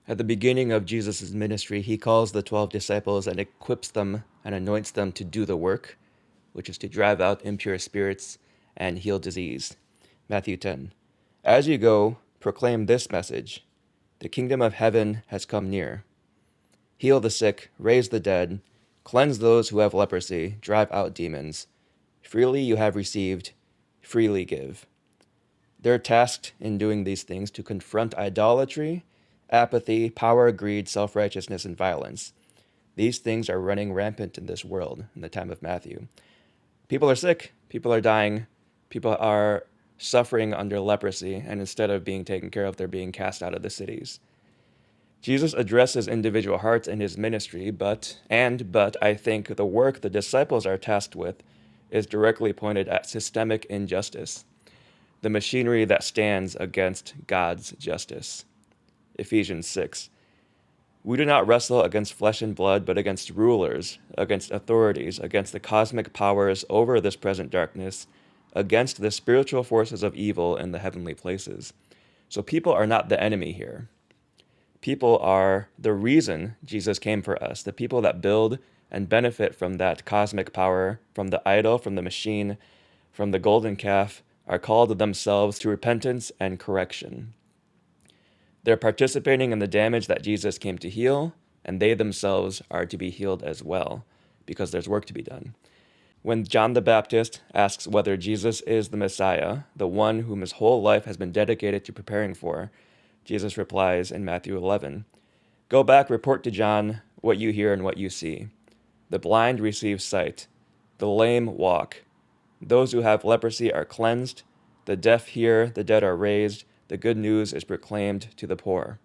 At the beginning of Jesus' ministry, he calls the 12 disciples and equips them and anoints them to do the work, which is to drive out impure spirits and heal disease. Matthew 10. As you go, proclaim this message: the kingdom of heaven has come near. Heal the sick, raise the dead, cleanse those who have leprosy, drive out demons. Freely you have received, freely give. They're tasked in doing these things to confront idolatry, apathy, power, greed, self-righteousness, and violence. These things are running rampant in this world in the time of Matthew. People are sick, people are dying, people are suffering under leprosy, and instead of being taken care of, they're being cast out of the cities. Jesus addresses individual hearts in his ministry, but I think the work the disciples are tasked with is directly pointed at systemic injustice, the machinery that stands against God's justice. Ephesians 6. We do not wrestle against flesh and blood, but against rulers, against authorities, against the cosmic powers over this present darkness, against the spiritual forces of evil in the heavenly places. So people are not the enemy here. People are the reason Jesus came for us, the people that build and benefit from that cosmic power, from the idol, from the machine, from the golden calf, are called themselves to repentance and correction. They're participating in the damage that Jesus came to heal, and they themselves are to be healed as well, because there's work to be done. When John the Baptist asks whether Jesus is the Messiah, the one whom his whole life has been dedicated to preparing for, Jesus replies in Matthew 11, "Go back, report to John what you hear and what you see. The blind receive sight, the lame walk, those who have leprosy are cleansed, the deaf hear, the dead are raised, the good news is proclaimed to the poor."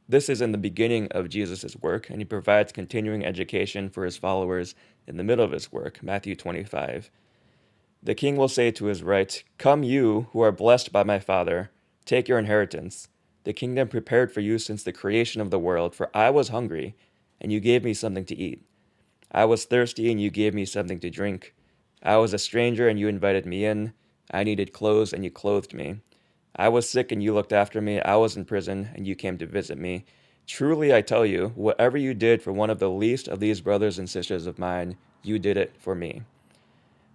This is in the beginning of Jesus' work, and he provides continuing education for his followers in the middle of his work, Matthew 25. The king will say to his right, "Come you who are blessed by my Father, take your inheritance, the kingdom prepared for you since the creation of the world, for I was hungry, and you gave me something to eat. I was thirsty, and you gave me something to drink. I was a stranger, and you invited me in. I needed clothes, and you clothed me. I was sick, and you looked after me. I was in prison, and you came to visit me. Truly I tell you, whatever you did for one of the least of these brothers and sisters of mine, you did it for me."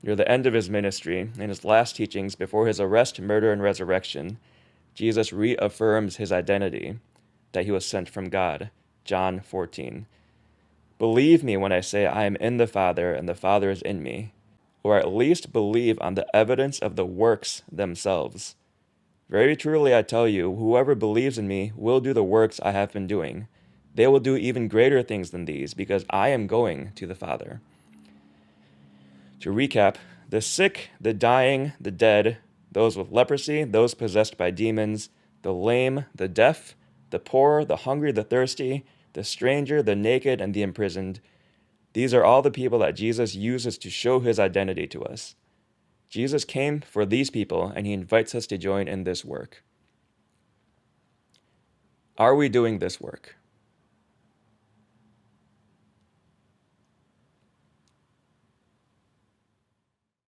Near the end of his ministry, in his last teachings before his arrest, murder, and resurrection, Jesus reaffirms his identity, that he was sent from God. John 14. "Believe me when I say I am in the Father and the Father is in me, or at least believe on the evidence of the works themselves. Very truly I tell you, whoever believes in me will do the works I have been doing. They will do even greater things than these, because I am going to the Father." To recap, the sick, the dying, the dead, those with leprosy, those possessed by demons, the lame, the deaf, the poor, the hungry, the thirsty, the stranger, the naked, and the imprisoned, these are all the people that Jesus uses to show his identity to us. Jesus came for these people, and he invites us to join in this work. Are we doing this work?